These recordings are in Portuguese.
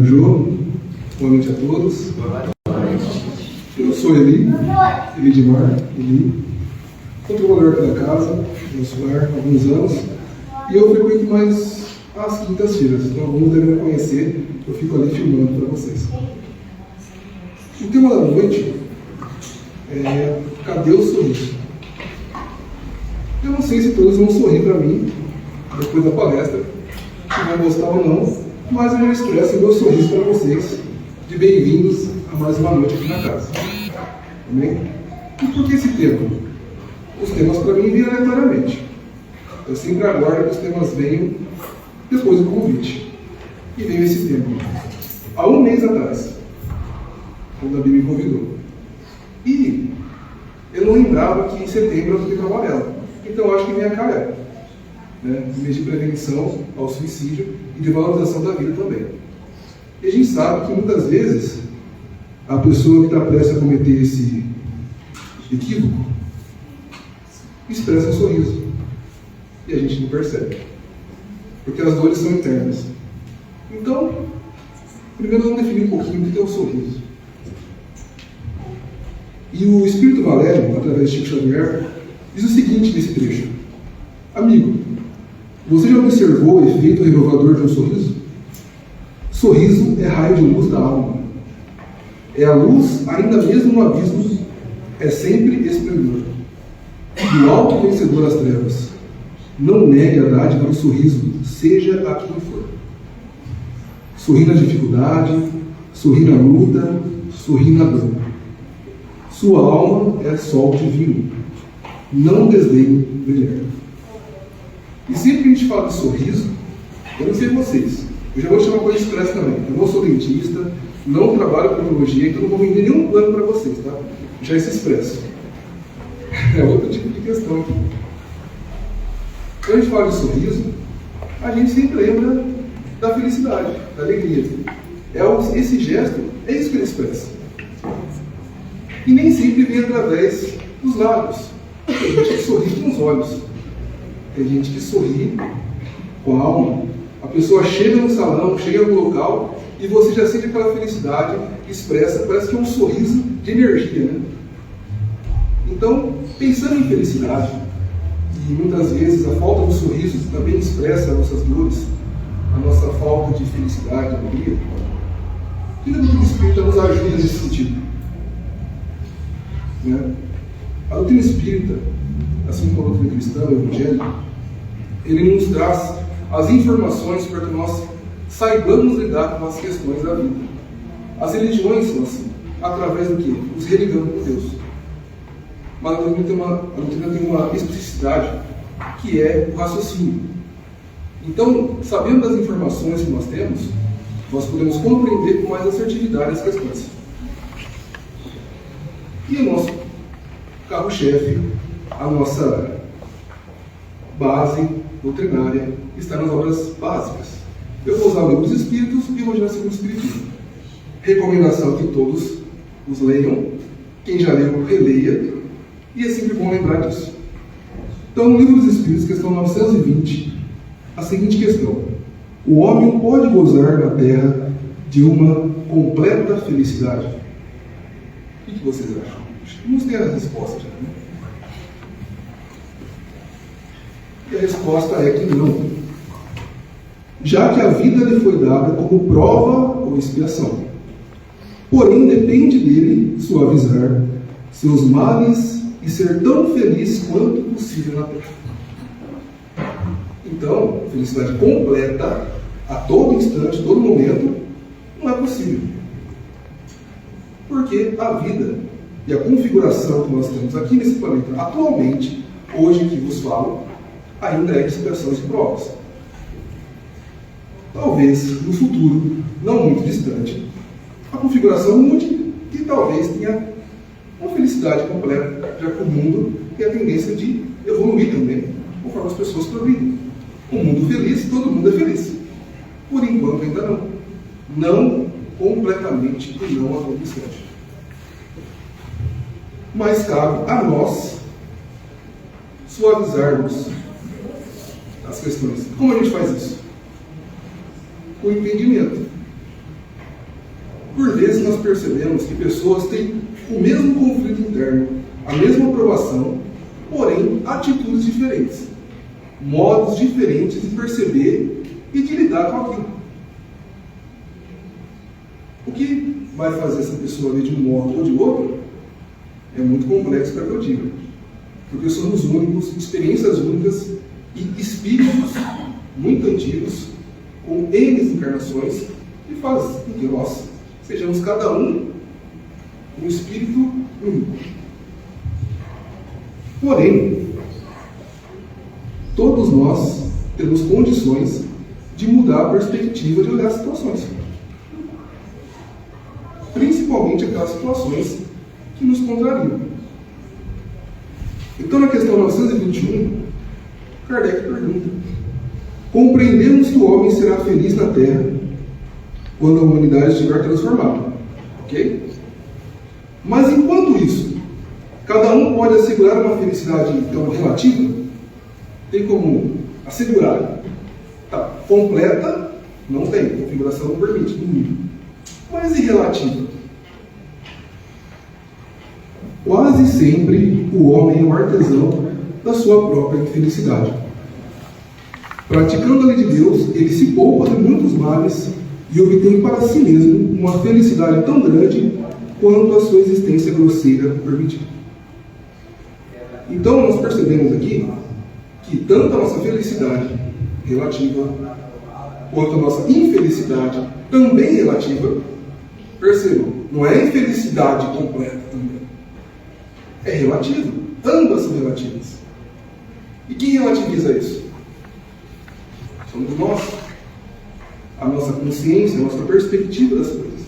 Jô. Boa noite a todos. Eu sou Eli Edmar, controlador aqui da casa, nosso lar, há alguns anos, e eu frequento mais às quintas-feiras, então alguns devem me conhecer, eu fico ali filmando para vocês. O tema da noite é: cadê o sorriso? Eu não sei se todos vão sorrir para mim depois da palestra, se vão gostar ou não, mas eu já expresso o meu sorriso para vocês, de bem-vindos a mais uma noite aqui na casa. Amém? E por que esse tema? Os temas para mim vêm aleatoriamente. Eu sempre aguardo que os temas venham depois do convite. E veio esse tema há um mês atrás, quando a Bíblia me convidou. E eu não lembrava que em setembro eu Setembro Amarelo. Então eu acho que vem a calhar, né? Mês de prevenção ao suicídio e de valorização da vida também. E a gente sabe que muitas vezes a pessoa que está prestes a cometer esse equívoco expressa um sorriso e a gente não percebe, porque as dores são internas. Então, primeiro vamos definir um pouquinho o que é o sorriso. E o Espírito Valério, através de Chico Xavier, diz o seguinte nesse trecho: amigo, você já observou o efeito renovador de um sorriso? Sorriso é raio de luz da alma. É a luz, ainda mesmo no abismo, é sempre esplendor. Do alto vencedor das trevas, não negue a dádiva do sorriso, seja a quem for. Sorri na dificuldade, sorri na luta, sorri na dor. Sua alma é sol divino. Não desdenhe brilhar. E sempre que a gente fala de sorriso, eu não sei vocês, eu já vou chamar uma coisa expressa também. Eu não sou dentista, não trabalho com odontologia, então não vou vender nenhum plano para vocês, tá? Já se expresso. É outro tipo de questão aqui. Quando a gente fala de sorriso, a gente sempre lembra da felicidade, da alegria. Esse gesto, é isso que ele expressa. E nem sempre vem através dos lábios. Tem gente que sorri com os olhos. Tem gente que sorri com a alma. A pessoa chega no salão, chega no local, e você já sente aquela felicidade expressa, parece que é um sorriso de energia, né? Então, pensando em felicidade, e muitas vezes a falta de sorriso também expressa as nossas dores, a nossa falta de felicidade, de alegria, o que a doutrina espírita nos ajuda nesse sentido? Né? A doutrina espírita, assim como a doutrina cristã, o evangelho, ele nos traz as informações para que nós saibamos lidar com as questões da vida. As religiões são assim, através do quê? Nos religando com Deus. Mas a doutrina tem uma especificidade, que é o raciocínio. Então, sabendo das informações que nós temos, nós podemos compreender com mais assertividade as questões. E o nosso carro-chefe, a nossa base doutrinária, está nas obras básicas. Eu vou usar o livro dos Espíritos e vou já segundo o Espiritismo. Recomendação que todos os leiam. Quem já leu, releia. E é sempre bom lembrar disso. Então, no livro dos Espíritos, questão 920, a seguinte questão: o homem pode gozar na terra de uma completa felicidade? O que vocês acham? Vamos ter a resposta já, né? E a resposta é que não. Já que a vida lhe foi dada como prova ou expiação. Porém, depende dele suavizar seus males e ser tão feliz quanto possível na terra. Então, felicidade completa, a todo instante, todo momento, não é possível. Porque a vida e a configuração que nós temos aqui nesse planeta, atualmente, hoje que vos falo, ainda é de expiações e provas. Talvez, no futuro, não muito distante, a configuração mude e talvez tenha uma felicidade completa, já que o mundo tem a tendência de evoluir também, conforme as pessoas progridem. Um mundo feliz, todo mundo é feliz. Por enquanto ainda não. Não completamente e não a todo instante. Mas cabe a nós suavizarmos as questões. Como a gente faz isso? Com entendimento. Por vezes nós percebemos que pessoas têm o mesmo conflito interno, a mesma aprovação, porém atitudes diferentes, modos diferentes de perceber e de lidar com aquilo. O que vai fazer essa pessoa ver de um modo ou de outro é muito complexo para que eu diga, porque somos únicos, experiências únicas e espíritos muito antigos, com N encarnações, que fazem com que nós sejamos cada um espírito único. Porém, todos nós temos condições de mudar a perspectiva de olhar as situações. Principalmente aquelas situações que nos contrariam. Então, na questão 921, Kardec pergunta: compreendemos que o homem será feliz na Terra quando a humanidade estiver transformada. Ok? Mas enquanto isso, cada um pode assegurar uma felicidade então relativa? Tem como assegurar? Tá, completa, não tem, a configuração não permite, no mínimo. Mas e relativa? Quase sempre o homem é o artesão da sua própria infelicidade. Praticando a lei de Deus, ele se poupa de muitos males e obtém para si mesmo uma felicidade tão grande quanto a sua existência grosseira permitir. Então nós percebemos aqui que tanto a nossa felicidade relativa quanto a nossa infelicidade também relativa, percebam, não é infelicidade completa também, é relativa, ambas são relativas. E quem relativiza isso? Somos nós, a nossa consciência, a nossa perspectiva das coisas.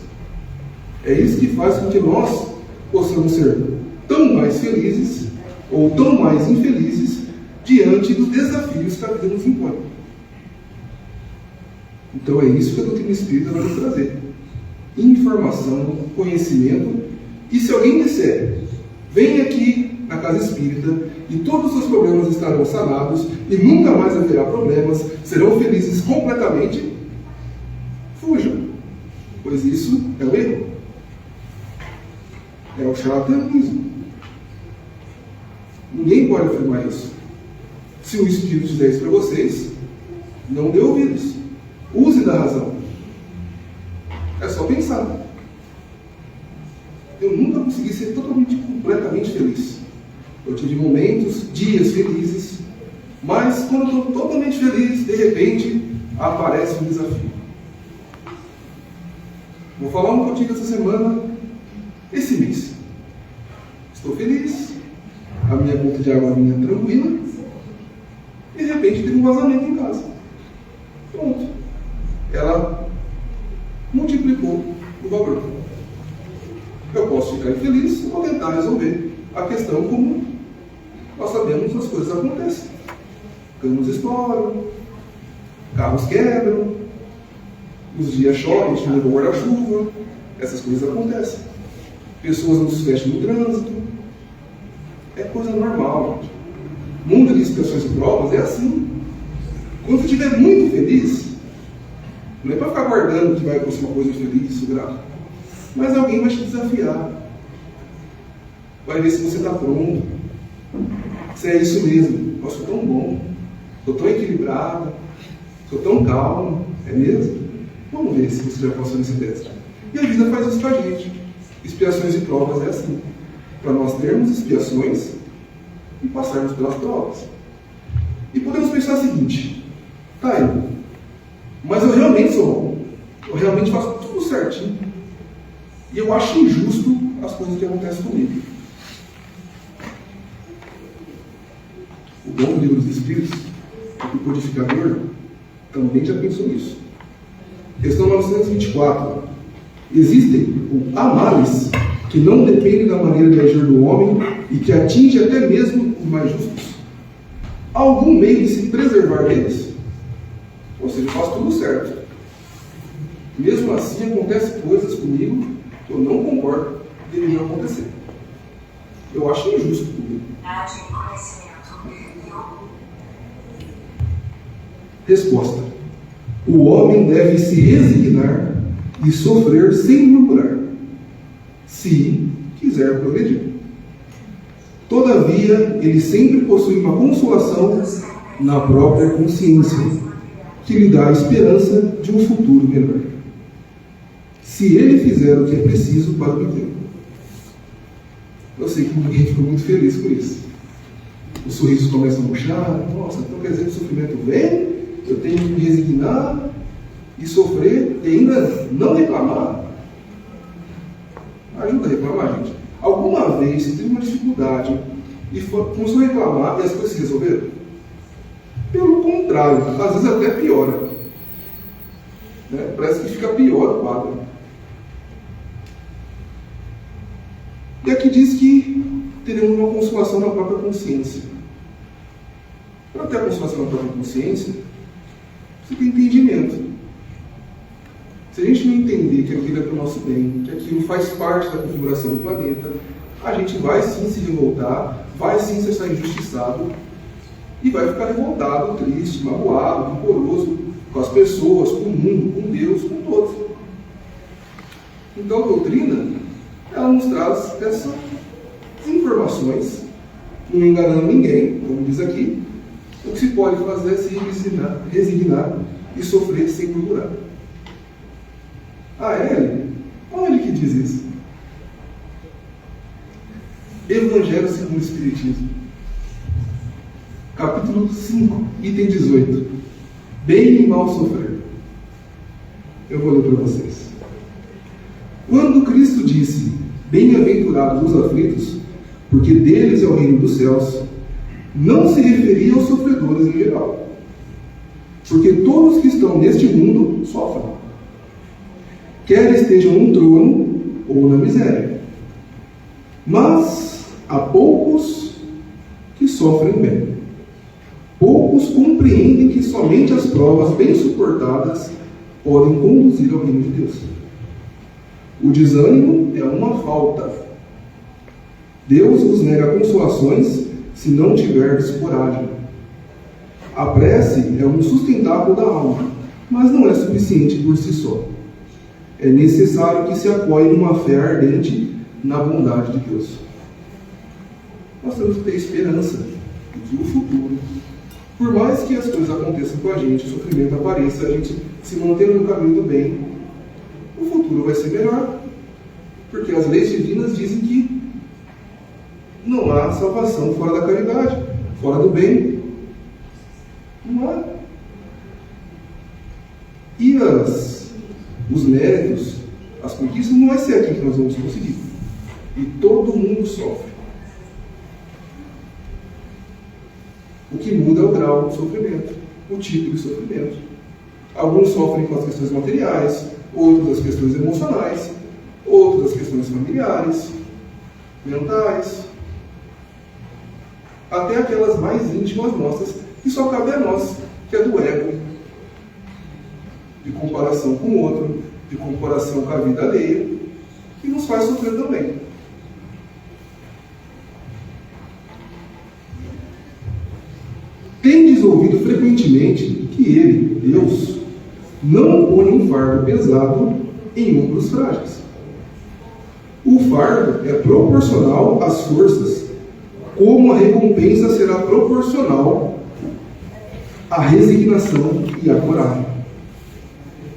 É isso que faz com que nós possamos ser tão mais felizes ou tão mais infelizes diante dos desafios que a vida nos impõe. Então é isso que a doutrina espírita vai nos trazer: informação, conhecimento. E se alguém disser, vem aqui na casa espírita e todos os seus problemas estarão sanados e nunca mais haverá problemas, serão felizes completamente, fujam, pois isso é o erro, é o charlatanismo. Ninguém pode afirmar isso. Se o Espírito dizer isso para vocês, não dê ouvidos, use da razão. É só pensar. Eu nunca consegui ser completamente feliz. Eu tive momentos, dias felizes, mas quando eu estou totalmente feliz, de repente aparece um desafio. Vou falar um pouquinho essa semana, esse mês. Estou feliz, a minha conta de água vinha tranquila, e de repente teve um vazamento em casa. Pronto. Ela multiplicou o valor. Eu posso ficar infeliz ou tentar resolver a questão como nós sabemos as coisas acontecem. Canos estouram, carros quebram, os dias chovem, a gente leva o guarda-chuva, essas coisas acontecem. Pessoas não se vestem no trânsito. É coisa normal. Mundo de expiações e provas é assim. Quando você estiver muito feliz, não é para ficar guardando que vai acontecer uma coisa feliz, grave. Mas alguém vai te desafiar. Vai ver se você está pronto. Se é isso mesmo. Eu sou tão bom. Sou tão equilibrado. Sou tão calmo. É mesmo? Vamos ver se você já passou nesse teste. E a vida faz isso com a gente. Expiações e provas é assim. Para nós termos expiações e passarmos pelas provas. E podemos pensar o seguinte: tá aí, mas eu realmente sou bom. Eu realmente faço tudo certinho. E eu acho injusto as coisas que acontecem comigo. O bom do livro dos Espíritos é que o codificador também já pensou nisso. Questão 924. Existem há males que não dependem da maneira de agir do homem e que atinge até mesmo os mais justos. Há algum meio de se preservar deles? Ou seja, eu faço tudo certo. Mesmo assim, acontecem coisas comigo que eu não concordo que deveriam acontecer. Eu acho injusto comigo. Resposta: o homem deve se resignar e sofrer sem murmurar. se quiser progredir. Todavia, ele sempre possui uma consolação na própria consciência, que lhe dá a esperança de um futuro melhor, se ele fizer o que é preciso para obter. Eu sei que ninguém ficou muito feliz com isso. Os sorrisos começam a murchar. Nossa, então quer dizer que o sofrimento vem, eu tenho que me resignar e sofrer e ainda não reclamar? Ajuda a reclamar, gente. Alguma vez você teve uma dificuldade e começou a reclamar e as coisas se resolveram? Pelo contrário, às vezes até piora. Né? Parece que fica pior o quadro. E aqui diz que teremos uma consolação na própria consciência. Para ter a consolação na própria consciência, você tem entendimento. Se a gente não entender que aquilo é para o nosso bem, que aquilo faz parte da configuração do planeta, a gente vai sim se revoltar, vai sim se achar injustiçado e vai ficar revoltado, triste, magoado, rancoroso com as pessoas, com o mundo, com Deus, com todos. Então a doutrina, ela nos traz essas informações, não enganando ninguém, como diz aqui. O que se pode fazer é se resignar e sofrer sem murmurar. Qual ele que diz isso? Evangelho segundo o Espiritismo, capítulo 5, item 18. Bem e mal sofrer. Eu vou ler para vocês. Quando Cristo disse: bem-aventurados os aflitos, porque deles é o reino dos céus, não se referia aos sofredores em geral, porque todos que estão neste mundo sofrem, quer estejam no trono ou na miséria. Mas há poucos que sofrem bem. Poucos compreendem que somente as provas bem suportadas podem conduzir ao reino de Deus. O desânimo é uma falta. Deus vos nega consolações se não tiverdes coragem. A prece é um sustentáculo da alma, mas não é suficiente por si só. É necessário que se apoie numa fé ardente na bondade de Deus. Nós temos que ter esperança de que o futuro, por mais que as coisas aconteçam com a gente, o sofrimento apareça, a gente se mantendo no caminho do bem, o futuro vai ser melhor, porque as leis divinas dizem que não há salvação fora da caridade, fora do bem. Não há. E os méritos, as conquistas, não vai ser aqui que nós vamos conseguir. E todo mundo sofre. O que muda é o grau de sofrimento, o tipo de sofrimento. Alguns sofrem com as questões materiais, outros as questões emocionais, outros as questões familiares, mentais, até aquelas mais íntimas nossas, que só cabe a nós, que é do ego, de comparação com o outro, de comparação com a vida alheia, que nos faz sofrer também. Tendes ouvido frequentemente que ele, Deus, não põe um fardo pesado em ombros frágeis. O fardo é proporcional às forças, como a recompensa será proporcional à resignação e à coragem.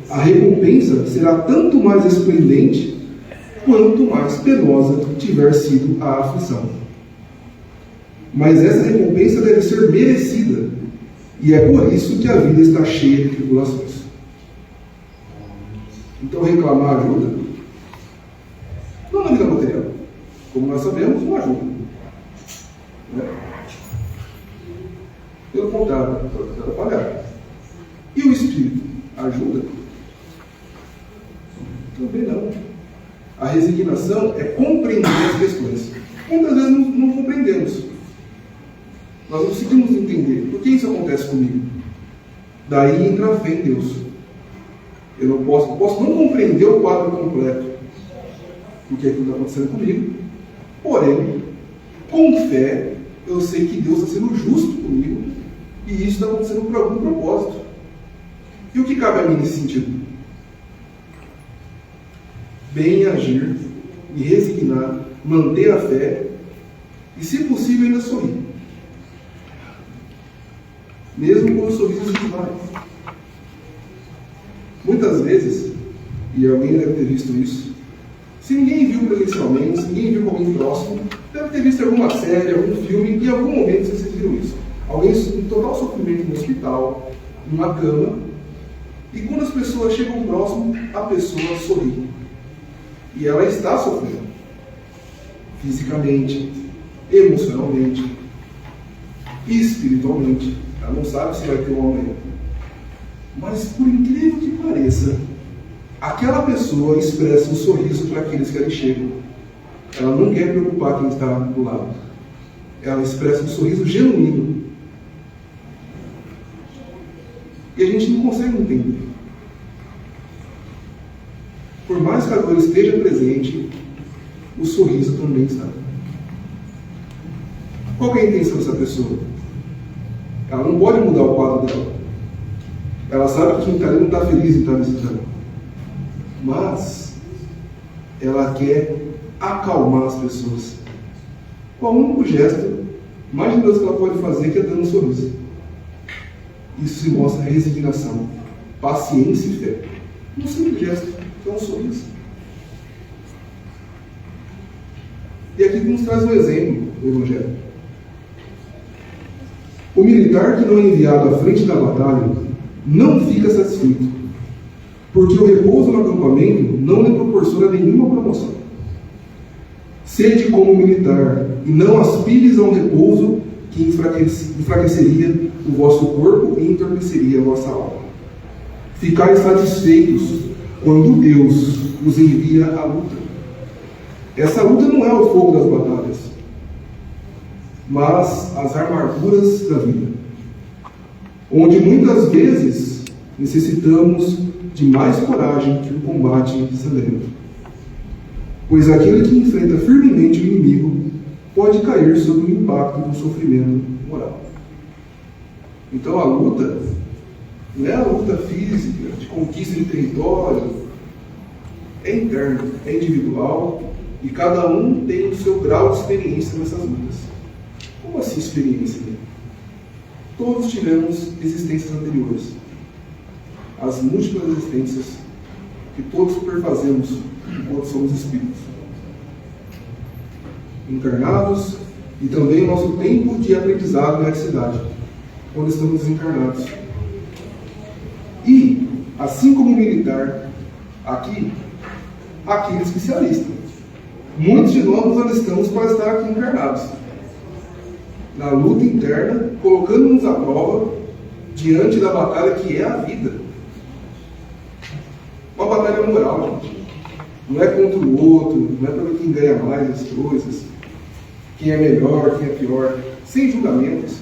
A recompensa será tanto mais esplendente quanto mais penosa tiver sido a aflição. Mas essa recompensa deve ser merecida, e é por isso que a vida está cheia de tribulações. Então reclamar ajuda? Não na vida material. Como nós sabemos, não ajuda. Né? Pelo contrário, pode atrapalhar. E o espírito ajuda? Também não. A resignação é compreender as questões. Muitas vezes não compreendemos. Nós não conseguimos entender por que isso acontece comigo. Daí entra a fé em Deus. Eu não posso não compreender o quadro completo, porque aquilo está acontecendo comigo. Porém, com fé, eu sei que Deus está sendo justo comigo e isso está acontecendo por algum propósito. E o que cabe a mim nesse sentido? Bem agir me resignar, manter a fé e, se possível, ainda sorrir. Mesmo quando o sorriso se vai. Muitas vezes, e alguém deve ter visto isso, se ninguém viu presencialmente, se ninguém viu com alguém próximo, deve ter visto alguma série, algum filme, e em algum momento vocês viram isso. Alguém em total sofrimento no hospital, numa cama, e quando as pessoas chegam próximo, a pessoa sorri. E ela está sofrendo. Fisicamente, emocionalmente, espiritualmente. Ela não sabe se vai ter um amanhã. Mas, por incrível que pareça, aquela pessoa expressa um sorriso para aqueles que ali chegam. Ela não quer preocupar quem está do lado. Ela expressa um sorriso genuíno. E a gente não consegue entender. Por mais que a dor esteja presente, o sorriso também está. Qual é a intenção dessa pessoa? Ela não pode mudar o quadro dela. Ela sabe que quem está ali não está feliz em estar visitando. Mas ela quer acalmar as pessoas. Qual o único gesto mais generoso que ela pode fazer, que é dando um sorriso. Isso se mostra resignação, paciência e fé. Um simples gesto, que é um sorriso. E aqui nos traz um exemplo do Evangelho. O militar que não é enviado à frente da batalha não fica satisfeito, porque o repouso no acampamento não lhe proporciona nenhuma promoção. Sede como militar, e não aspires a um repouso que enfraqueceria o vosso corpo e entorpeceria a vossa alma. Ficai satisfeitos quando Deus os envia à luta. Essa luta não é o fogo das batalhas, mas as amarguras da vida, onde muitas vezes necessitamos de mais coragem que o combate sangrento. Pois aquele que enfrenta firmemente o inimigo pode cair sob o impacto do sofrimento moral. Então a luta não é a luta física, de conquista de território, é interna, é individual, e cada um tem o seu grau de experiência nessas lutas. Como assim experiência? Todos tivemos existências anteriores. As múltiplas existências que todos perfazemos enquanto somos espíritos. Encarnados, e também o nosso tempo de aprendizado na atividade, quando estamos desencarnados. E, assim como o militar, aqui é especialista. Muitos de nós nos alistamos para estar aqui encarnados, na luta interna, colocando-nos à prova diante da batalha que é a vida. Uma batalha moral, gente. Não é contra o outro, não é para ver quem ganha mais as coisas, quem é melhor, quem é pior, sem julgamentos.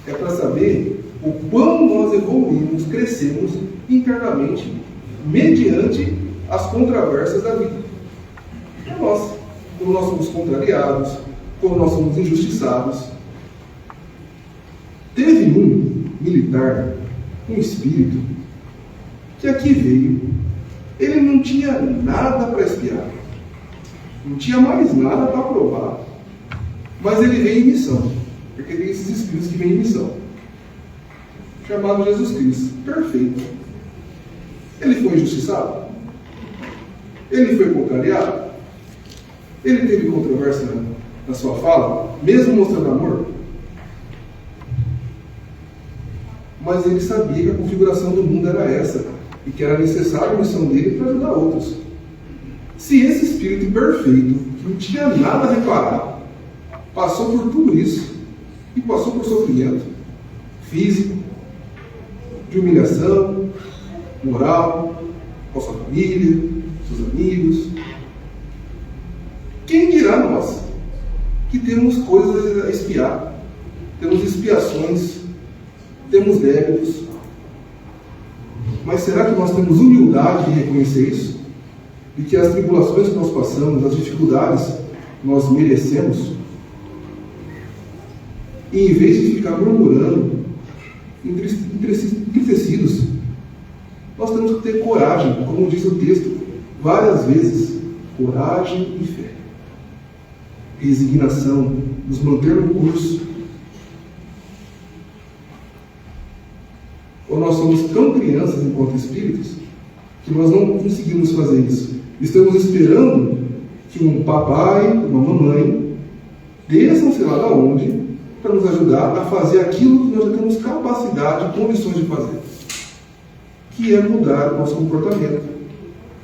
É para saber o quão nós evoluímos, crescemos internamente, mediante as controvérsias da vida. É nossa. Quando nós somos contrariados, quando nós somos injustiçados. Teve um militar, um espírito, que aqui veio. Ele não tinha nada para espiar, não tinha mais nada para provar, mas ele veio em missão, porque tem esses espíritos que vêm em missão, chamado Jesus Cristo, perfeito. Ele foi injustiçado? Ele foi contrariado? Ele teve controvérsia na sua fala, mesmo mostrando amor? Mas ele sabia que a configuração do mundo era essa, e que era necessária a missão dele para ajudar outros. Se esse espírito perfeito, que não tinha nada a reparar, passou por tudo isso, e passou por sofrimento físico, de humilhação, moral, com a sua família, seus amigos, quem dirá nós, que temos coisas a espiar, temos expiações, temos débitos, mas será que nós temos humildade de reconhecer isso? De que as tribulações que nós passamos, as dificuldades, nós merecemos? E em vez de ficar murmurando, entristecidos, nós temos que ter coragem, como diz o texto, várias vezes, coragem e fé. Resignação, nos manter no curso. Ou nós somos tão crianças enquanto espíritos que nós não conseguimos fazer isso. Estamos esperando que um papai, uma mamãe, desçam sei lá de onde, para nos ajudar a fazer aquilo que nós já temos capacidade e condições de fazer. Que é mudar o nosso comportamento,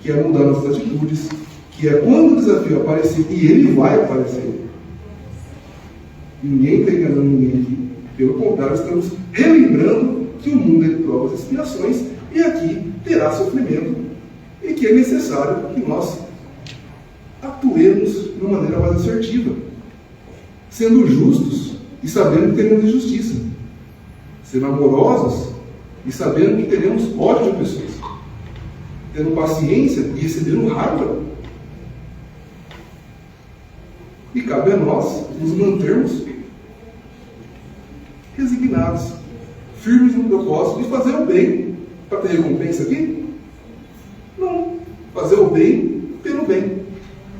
que é mudar nossas atitudes, que é quando o desafio aparecer, e ele vai aparecer. Ninguém está enganando ninguém aqui. Pelo contrário, estamos relembrando que o mundo é de provas e expiações, e aqui terá sofrimento, e que é necessário que nós atuemos de uma maneira mais assertiva, sendo justos e sabendo que teremos injustiça, sendo amorosos e sabendo que teremos ódio de pessoas, tendo paciência e recebendo raiva. E cabe a nós nos mantermos resignados, firmes no propósito de fazer o bem para ter recompensa aqui? Não. Fazer o bem pelo bem.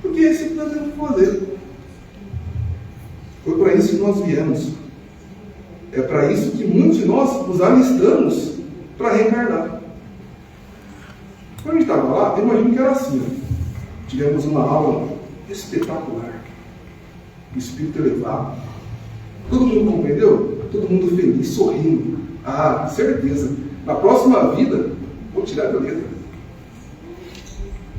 Porque é isso que nós temos que fazer. Foi para isso que nós viemos. É para isso que muitos de nós nos alistamos para reencarnar. Quando a gente estava lá, eu imagino que era assim. Tivemos uma aula espetacular. O espírito elevado. Todo mundo compreendeu? Todo mundo feliz, sorrindo. Ah, certeza. Na próxima vida, vou tirar da letra.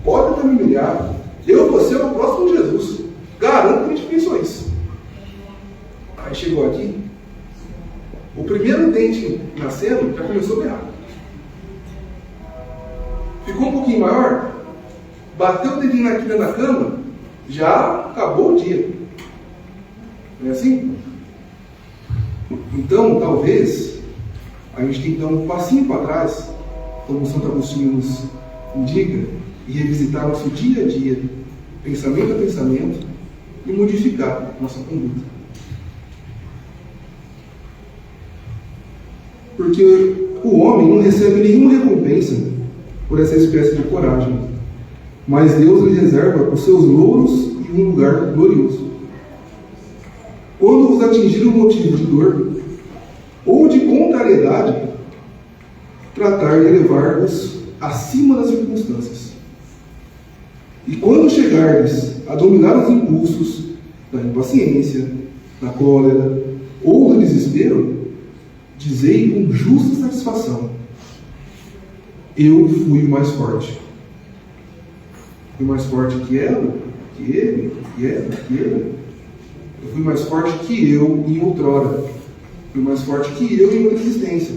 Pode até me humilhar. Eu vou ser o próximo de Jesus. Garanto que a gente pensou isso. Aí chegou aqui. O primeiro dente nascendo já começou a berrar. Ficou um pouquinho maior. Bateu o dedinho na quina da cama. Já acabou o dia. Não é assim? Então, talvez, a gente tem que dar um passinho para trás, como o Santo Agostinho nos indica, e revisitar nosso dia a dia, pensamento a pensamento, e modificar nossa conduta. Porque o homem não recebe nenhuma recompensa por essa espécie de coragem, mas Deus lhe reserva os seus louros em um lugar glorioso. Quando vos atingir um motivo de dor ou de contrariedade, tratar de elevar-vos acima das circunstâncias. E quando chegardes a dominar os impulsos da impaciência, da cólera ou do desespero, dizei com justa satisfação: eu fui o mais forte. Fui mais forte que ela, que ele, que ela, que ele. Eu fui mais forte que eu em outrora. Fui mais forte que eu em outra existência.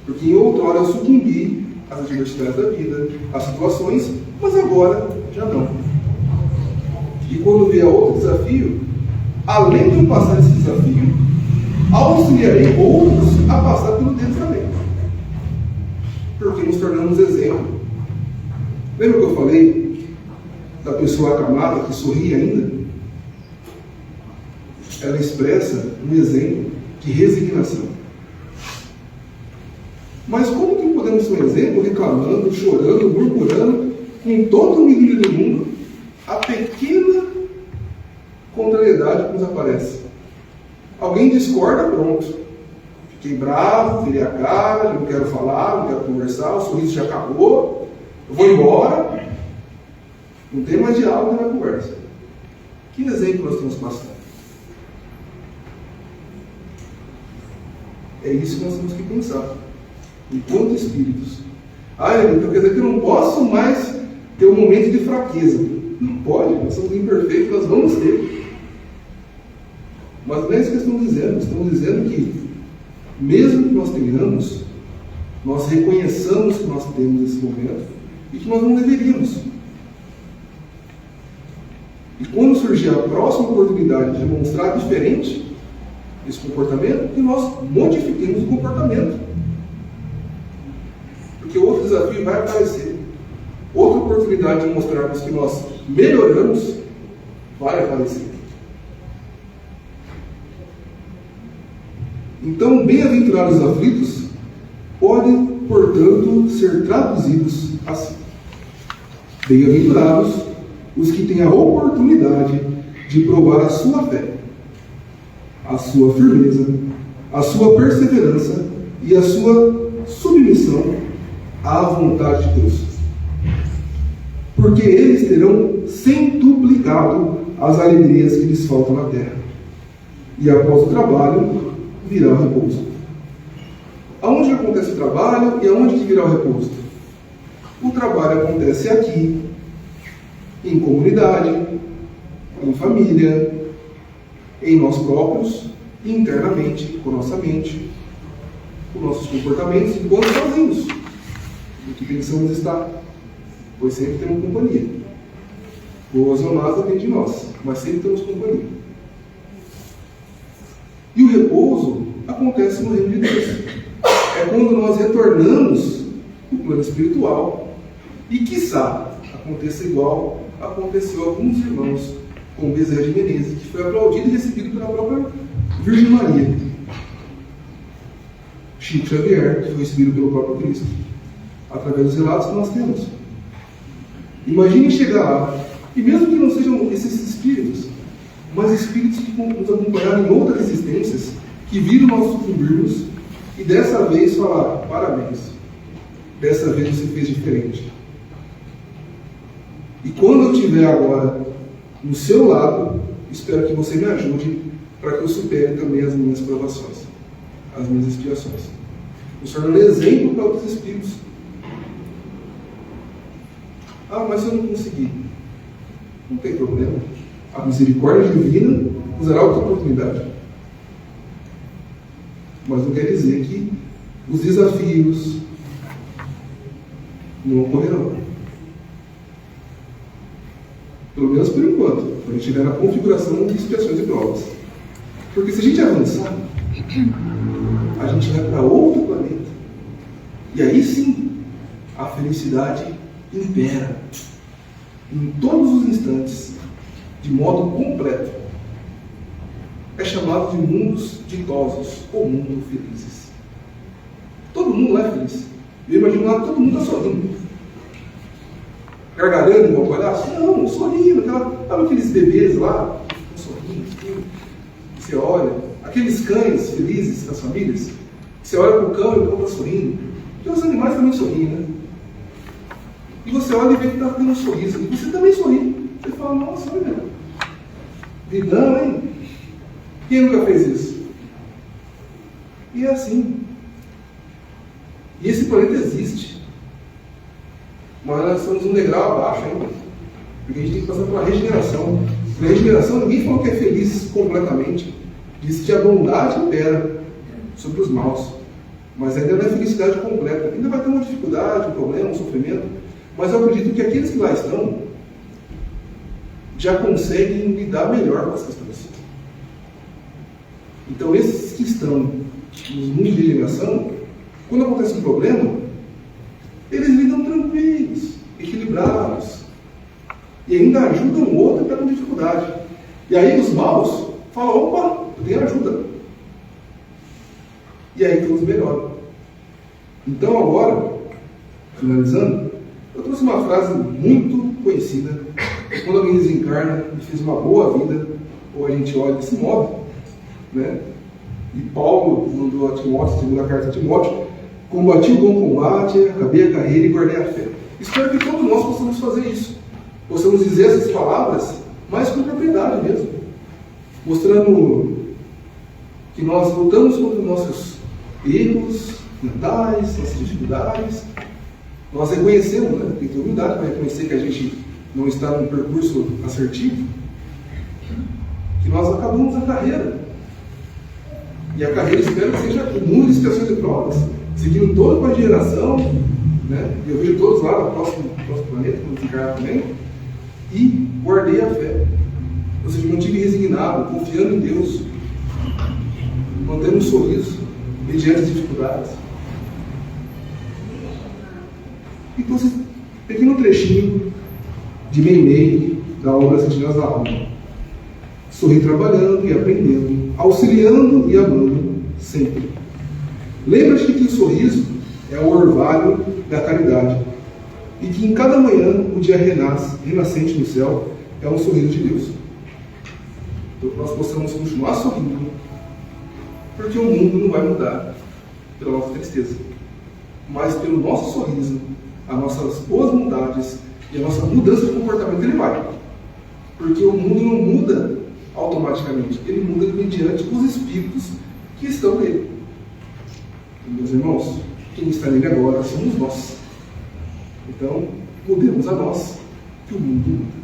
Porque em outrora eu sucumbi às adversidades da vida, às situações, mas agora já não. E quando vier outro desafio, além de eu passar esse desafio, auxiliarei outros a passar pelo deles também. Porque nos tornamos exemplo. Lembra que eu falei da pessoa acamada que sorri ainda? Ela expressa um exemplo de resignação. Mas como que podemos ser um exemplo reclamando, chorando, murmurando, com todo o milímetro do mundo, a pequena contrariedade que nos aparece? Alguém discorda, pronto. Fiquei bravo, virei a cara, não quero falar, não quero conversar, o sorriso já acabou, eu vou embora. Não tem mais diálogo na conversa. Que exemplo nós estamos passando? É isso que nós temos que pensar. Enquanto espíritos. Então quer dizer que eu não posso mais ter um momento de fraqueza. Não pode, nós somos imperfeitos, nós vamos ter. Mas não é isso que estamos dizendo. Estamos dizendo que, mesmo que nós tenhamos, nós reconheçamos que nós temos esse momento e que nós não deveríamos. E quando surgir a próxima oportunidade de demonstrar diferente esse comportamento, que nós modifiquemos o comportamento. Porque outro desafio vai aparecer. Outra oportunidade de mostrarmos que nós melhoramos vai aparecer. Então, bem-aventurados os aflitos podem, portanto, ser traduzidos assim: bem-aventurados os que têm a oportunidade de provar a sua fé, a sua firmeza, a sua perseverança e a sua submissão à vontade de Deus. Porque eles terão centuplicado as alegrias que lhes faltam na terra. E após o trabalho, virá o repouso. Aonde acontece o trabalho e aonde virá o repouso? O trabalho acontece aqui, em comunidade, em família, em nós próprios, internamente, com nossa mente, com nossos comportamentos, enquanto sozinhos, no que pensamos estar, pois sempre temos companhia. Boas ou más depende de nós, mas sempre temos companhia. E o repouso acontece no reino de Deus. É quando nós retornamos o plano espiritual e, quiçá, aconteça igual aconteceu a alguns irmãos com Bezerra de Menezes, que foi aplaudido e recebido pela própria Virgem Maria. Chico Xavier, que foi recebido pelo próprio Cristo, através dos relatos que nós temos. Imagine chegar lá, e mesmo que não sejam esses espíritos, mas espíritos que nos acompanharam em outras existências, que viram nós sucumbirmos, e dessa vez falar: parabéns, dessa vez você fez diferente. E quando eu estiver agora no seu lado, espero que você me ajude para que eu supere também as minhas provações, as minhas expiações. Nos tornando exemplo para outros espíritos. Ah, mas eu não consegui. Não tem problema. A misericórdia divina nos dará outra oportunidade. Mas não quer dizer que os desafios não ocorrerão. Pelo menos por enquanto, quando a gente estiver na configuração de expiações e provas. Porque se a gente avançar, a gente vai para outro planeta. E aí sim, a felicidade impera em todos os instantes, de modo completo. É chamado de mundos ditosos ou mundos felizes. Todo mundo lá é feliz. Eu imagino lá que todo mundo está sorrindo. Gargalhando igual palhaço? Não, sorrindo. Sabe aqueles bebês lá, sorrindo, assim, você olha, aqueles cães felizes das famílias, você olha para o cão e o cão está sorrindo. Porque os animais também sorriem, né? E você olha e vê que está tendo um sorriso. E você também sorri. Você fala: nossa, olha, vidão, hein? Quem nunca fez isso? E é assim. E esse planeta existe. Mas nós estamos um degrau abaixo ainda. Porque a gente tem que passar pela regeneração. Na regeneração, ninguém falou que é feliz completamente. Diz que a bondade impera sobre os maus. Mas ainda não é felicidade completa. Ainda vai ter uma dificuldade, um problema, um sofrimento. Mas eu acredito que aqueles que lá estão já conseguem lidar melhor com as questões. Então, esses que estão nos mundos de regeneração, quando acontece um problema, eles lidam tranquilos, equilibrados, e ainda ajudam o outro que está com dificuldade. E aí os maus falam: opa, eu tenho ajuda. E aí todos melhoram. Então agora, finalizando, eu trouxe uma frase muito conhecida. Quando alguém desencarna e fez uma boa vida, ou a gente olha desse modo, né? E Paulo mandou a Timóteo, segunda carta a Timóteo: combati o bom combate, acabei a carreira e guardei a fé. Espero que todos nós possamos fazer isso. Possamos dizer essas palavras, mas com propriedade mesmo. Mostrando que nós lutamos contra nossos erros mentais, nossas dificuldades. Nós reconhecemos, né? Tem que ter humildade para reconhecer que a gente não está num percurso assertivo. Que nós acabamos a carreira. E a carreira, espero que seja um mundo de expiações e provas, seguindo toda uma geração, né? E eu vejo todos lá no próximo planeta, quando ficar também, e guardei a fé. Ou seja, mantive resignado, confiando em Deus, mantendo um sorriso mediante as dificuldades. Então, esse pequeno trechinho de Meimei da obra Sentinelas da Alma. Sorri trabalhando e aprendendo, auxiliando e amando sempre. Lembra-te que o sorriso é o orvalho da caridade. e que em cada manhã o dia renascente no céu é um sorriso de Deus. Então, que nós possamos continuar sorrindo, porque o mundo não vai mudar pela nossa tristeza, mas pelo nosso sorriso, as nossas boas bondades e a nossa mudança de comportamento ele vai. Porque o mundo não muda automaticamente, ele muda mediante os espíritos que estão nele. E, meus irmãos, quem está nele agora somos nós. Então, mudemos a nós, que o mundo muda.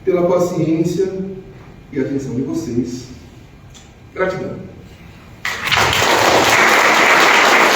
Pela paciência e atenção de vocês, gratidão.